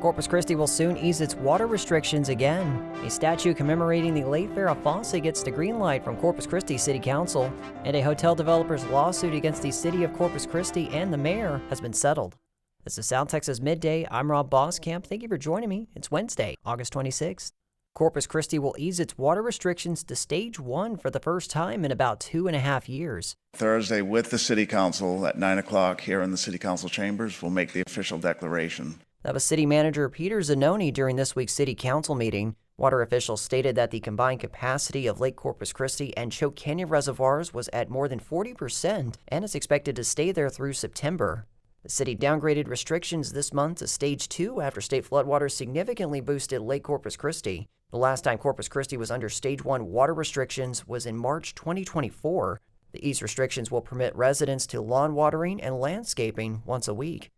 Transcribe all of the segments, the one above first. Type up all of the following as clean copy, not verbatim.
Corpus Christi will soon ease its water restrictions again. A statue commemorating the late Farrah Fawcett gets the green light from Corpus Christi City Council, and a hotel developer's lawsuit against the city of Corpus Christi and the mayor has been settled. This is South Texas Midday. I'm Rob Boskamp. Thank you for joining me. It's Wednesday, August 26th. Corpus Christi will ease its water restrictions to Stage 1 for the first time in about 2.5 years. Thursday, with the City Council at 9 o'clock here in the City Council chambers, we'll make the official declaration. That was City Manager Peter Zanoni during this week's City Council meeting. Water officials stated that the combined capacity of Lake Corpus Christi and Choke Canyon reservoirs was at more than 40% and is expected to stay there through September. The city downgraded restrictions this month to Stage 2 after state floodwaters significantly boosted Lake Corpus Christi. The last time Corpus Christi was under Stage 1 water restrictions was in March 2024. The ease restrictions will permit residents to lawn watering and landscaping once a week.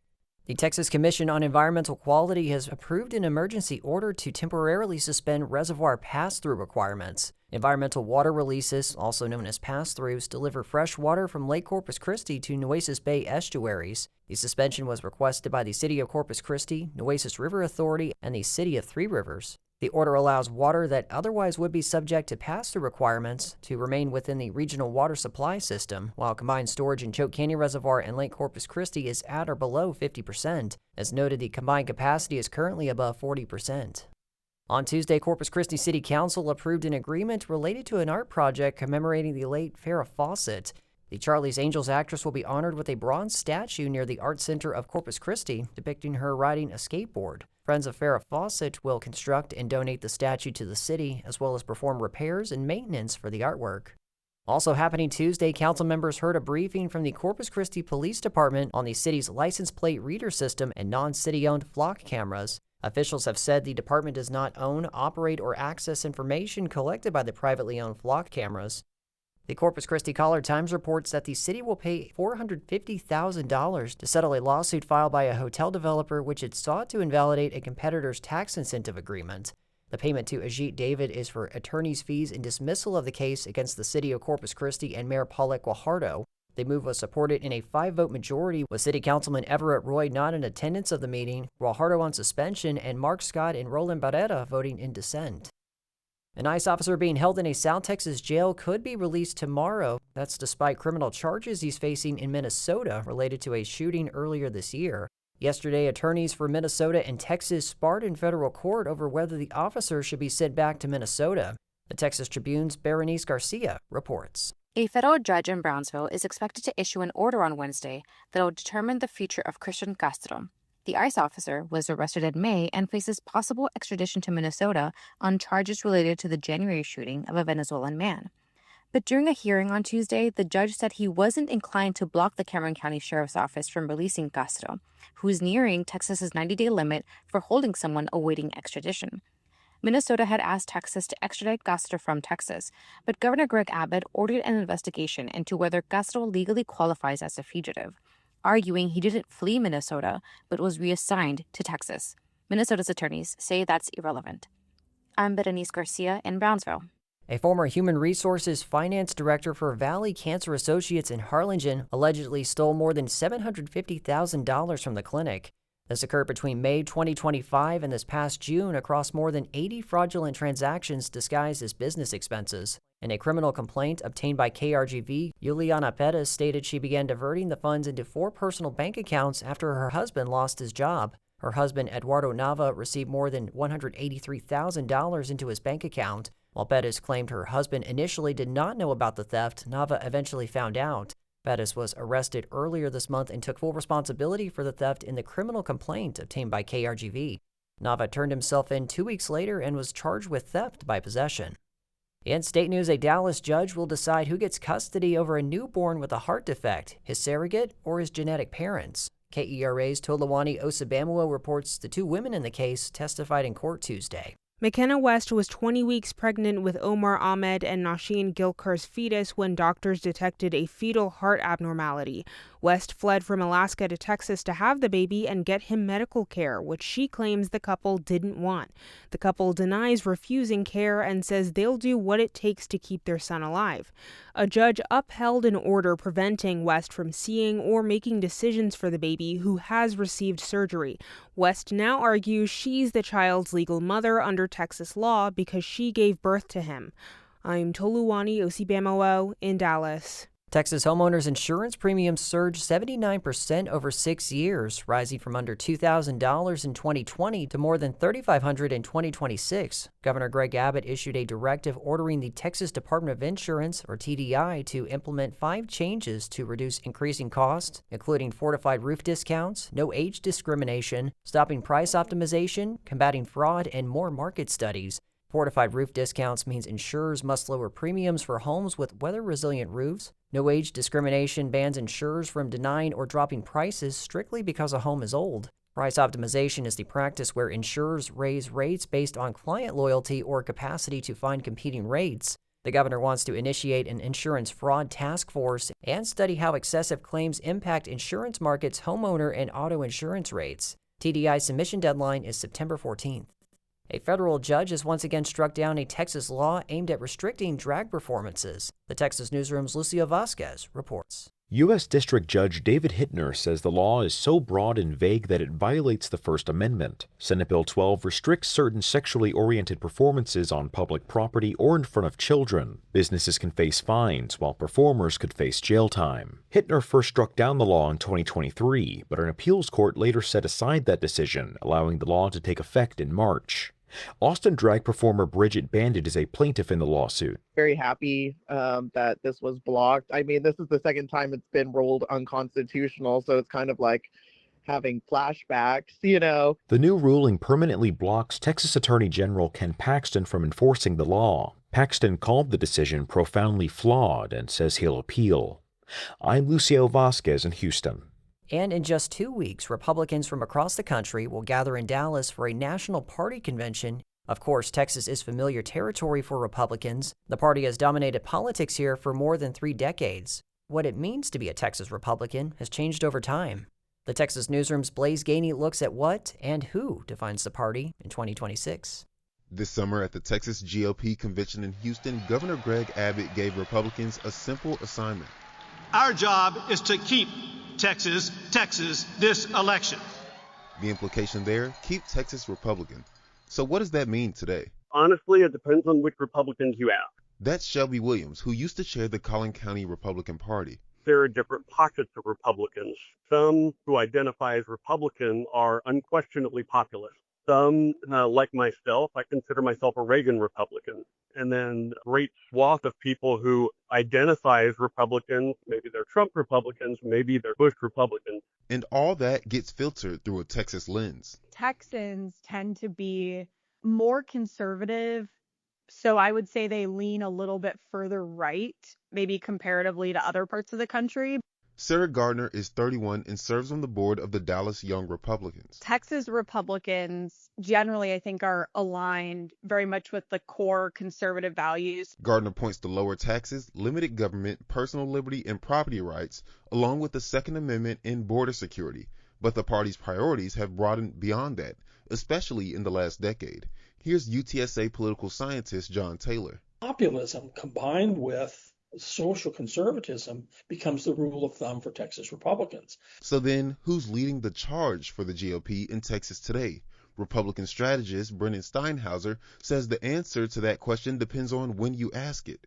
The Texas Commission on Environmental Quality has approved an emergency order to temporarily suspend reservoir pass-through requirements. Environmental water releases, also known as pass-throughs, deliver fresh water from Lake Corpus Christi to Nueces Bay estuaries. The suspension was requested by the City of Corpus Christi, Nueces River Authority, and the City of Three Rivers. The order allows water that otherwise would be subject to pass-through requirements to remain within the regional water supply system, while combined storage in Choke Canyon Reservoir and Lake Corpus Christi is at or below 50%. As noted, the combined capacity is currently above 40%. On Tuesday, Corpus Christi City Council approved an agreement related to an art project commemorating the late Farrah Fawcett. The Charlie's Angels actress will be honored with a bronze statue near the Art Center of Corpus Christi, depicting her riding a skateboard. Friends of Farrah Fawcett will construct and donate the statue to the city, as well as perform repairs and maintenance for the artwork. Also happening Tuesday, council members heard a briefing from the Corpus Christi Police Department on the city's license plate reader system and non-city-owned flock cameras. Officials have said the department does not own, operate, or access information collected by the privately owned flock cameras. The Corpus Christi Caller-Times reports that the city will pay $450,000 to settle a lawsuit filed by a hotel developer which had sought to invalidate a competitor's tax incentive agreement. The payment to Ajit David is for attorney's fees and dismissal of the case against the city of Corpus Christi and Mayor Paulette Guajardo. The move was supported in a 5-vote majority, with City Councilman Everett Roy not in attendance of the meeting, Guajardo on suspension, and Mark Scott and Roland Barrera voting in dissent. An ICE officer being held in a South Texas jail could be released tomorrow. That's despite criminal charges he's facing in Minnesota related to a shooting earlier this year. Yesterday, attorneys for Minnesota and Texas sparred in federal court over whether the officer should be sent back to Minnesota. The Texas Tribune's Berenice Garcia reports. A federal judge in Brownsville is expected to issue an order on Wednesday that will determine the future of Christian Castro. The ICE officer was arrested in May and faces possible extradition to Minnesota on charges related to the January shooting of a Venezuelan man. But during a hearing on Tuesday, the judge said he wasn't inclined to block the Cameron County Sheriff's Office from releasing Castro, who is nearing Texas's 90-day limit for holding someone awaiting extradition. Minnesota had asked Texas to extradite Castro from Texas, but Governor Greg Abbott ordered an investigation into whether Castro legally qualifies as a fugitive, arguing he didn't flee Minnesota, but was reassigned to Texas. Minnesota's attorneys say that's irrelevant. I'm Berenice Garcia in Brownsville. A former Human Resources Finance Director for Valley Cancer Associates in Harlingen allegedly stole more than $750,000 from the clinic. This occurred between May 2025 and this past June across more than 80 fraudulent transactions disguised as business expenses. In a criminal complaint obtained by KRGV, Juliana Perez stated she began diverting the funds into 4 personal bank accounts after her husband lost his job. Her husband, Eduardo Nava, received more than $183,000 into his bank account. While Perez claimed her husband initially did not know about the theft, Nava eventually found out. Perez was arrested earlier this month and took full responsibility for the theft in the criminal complaint obtained by KRGV. Nava turned himself in 2 weeks later and was charged with theft by possession. In state news, a Dallas judge will decide who gets custody over a newborn with a heart defect, his surrogate or his genetic parents. KERA's Tolawani Osabamua reports the 2 women in the case testified in court Tuesday. McKenna West was 20 weeks pregnant with Omar Ahmed and Nasheen Gilker's fetus when doctors detected a fetal heart abnormality. West fled from Alaska to Texas to have the baby and get him medical care, which she claims the couple didn't want. The couple denies refusing care and says they'll do what it takes to keep their son alive. A judge upheld an order preventing West from seeing or making decisions for the baby, who has received surgery. West now argues she's the child's legal mother under Texas law because she gave birth to him. I'm Toluwani Osibamowo in Dallas. Texas homeowners insurance premiums surged 79% over 6 years, rising from under $2,000 in 2020 to more than $3,500 in 2026. Governor Greg Abbott issued a directive ordering the Texas Department of Insurance, or TDI, to implement 5 changes to reduce increasing costs, including fortified roof discounts, no age discrimination, stopping price optimization, combating fraud, and more market studies. Fortified roof discounts means insurers must lower premiums for homes with weather-resilient roofs. No age discrimination bans insurers from denying or dropping prices strictly because a home is old. Price optimization is the practice where insurers raise rates based on client loyalty or capacity to find competing rates. The governor wants to initiate an insurance fraud task force and study how excessive claims impact insurance markets, homeowner, and auto insurance rates. TDI submission deadline is September 14th. A federal judge has once again struck down a Texas law aimed at restricting drag performances. The Texas Newsroom's Lucio Vasquez reports. U.S. District Judge David Hittner says the law is so broad and vague that it violates the First Amendment. Senate Bill 12 restricts certain sexually oriented performances on public property or in front of children. Businesses can face fines, while performers could face jail time. Hittner first struck down the law in 2023, but an appeals court later set aside that decision, allowing the law to take effect in March. Austin drag performer Bridget Bandit is a plaintiff in the lawsuit. Very happy that this was blocked. I mean, this is the second time it's been ruled unconstitutional, so it's kind of like having flashbacks, you know. The new ruling permanently blocks Texas Attorney General Ken Paxton from enforcing the law. Paxton called the decision profoundly flawed and says he'll appeal. I'm Lucio Vasquez in Houston. And in just 2 weeks, Republicans from across the country will gather in Dallas for a national party convention. Of course, Texas is familiar territory for Republicans. The party has dominated politics here for more than 3 decades. What it means to be a Texas Republican has changed over time. The Texas Newsroom's Blaze Gainey looks at what and who defines the party in 2026. This summer at the Texas GOP convention in Houston, Governor Greg Abbott gave Republicans a simple assignment. Our job is to keep Texas this election. The implication there, keep Texas Republican. So what does that mean today? Honestly, it depends on which Republicans you ask. That's Shelby Williams, who used to chair the Collin County Republican Party. There are different pockets of Republicans. Some who identify as Republican are unquestionably populist. Some, like myself, I consider myself a Reagan Republican. And then a great swath of people who identify as Republicans, maybe they're Trump Republicans, maybe they're Bush Republicans. And all that gets filtered through a Texas lens. Texans tend to be more conservative, so I would say they lean a little bit further right, maybe comparatively to other parts of the country. Sarah Gardner is 31 and serves on the board of the Dallas Young Republicans. Texas Republicans generally, I think, are aligned very much with the core conservative values. Gardner points to lower taxes, limited government, personal liberty, and property rights, along with the Second Amendment and border security. But the party's priorities have broadened beyond that, especially in the last decade. Here's UTSA political scientist John Taylor. Populism combined with social conservatism becomes the rule of thumb for Texas Republicans. So then, who's leading the charge for the GOP in Texas today? Republican strategist Brennan Steinhauser says the answer to that question depends on when you ask it.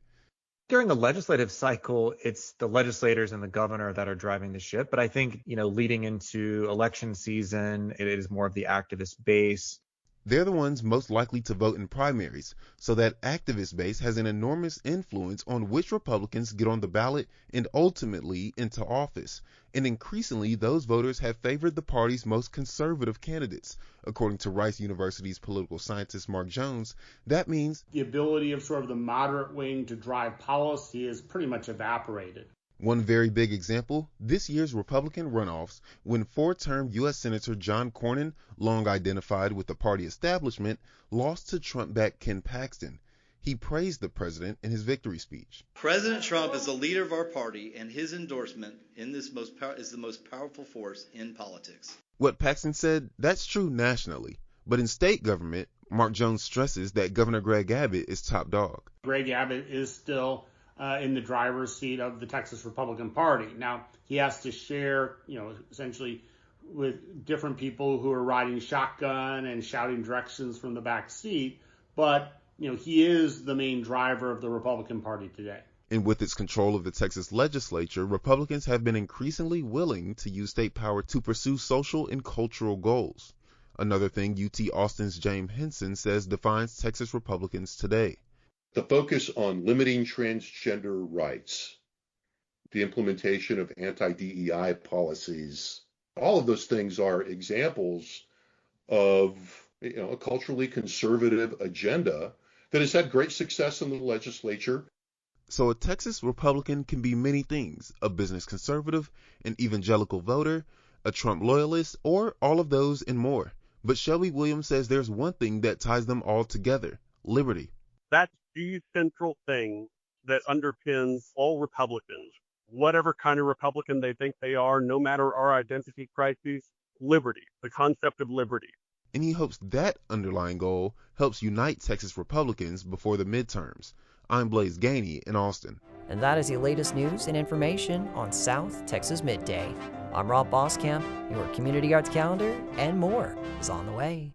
During a legislative cycle, it's the legislators and the governor that are driving the ship. But I think, leading into election season, it is more of the activist base. They're the ones most likely to vote in primaries, so that activist base has an enormous influence on which Republicans get on the ballot and ultimately into office. And increasingly, those voters have favored the party's most conservative candidates. According to Rice University's political scientist Mark Jones, that means the ability of sort of the moderate wing to drive policy is pretty much evaporated. One very big example, this year's Republican runoffs, when 4-term U.S. Senator John Cornyn, long identified with the party establishment, lost to Trump-backed Ken Paxton. He praised the president in his victory speech. President Trump is the leader of our party, and his endorsement in this is the most powerful force in politics. What Paxton said, that's true nationally. But in state government, Mark Jones stresses that Governor Greg Abbott is top dog. Greg Abbott is still in the driver's seat of the Texas Republican Party. Now, he has to share, essentially with different people who are riding shotgun and shouting directions from the back seat. But, he is the main driver of the Republican Party today. And with its control of the Texas legislature, Republicans have been increasingly willing to use state power to pursue social and cultural goals. Another thing UT Austin's James Henson says defines Texas Republicans today. The focus on limiting transgender rights, the implementation of anti-DEI policies, all of those things are examples of a culturally conservative agenda that has had great success in the legislature. So a Texas Republican can be many things: a business conservative, an evangelical voter, a Trump loyalist, or all of those and more. But Shelby Williams says there's one thing that ties them all together: liberty. That's the central thing that underpins all Republicans. Whatever kind of Republican they think they are, no matter our identity crises, liberty, the concept of liberty. And he hopes that underlying goal helps unite Texas Republicans before the midterms. I'm Blaze Gainey in Austin. And that is the latest news and information on South Texas Midday. I'm Rob Boskamp. Your community arts calendar and more is on the way.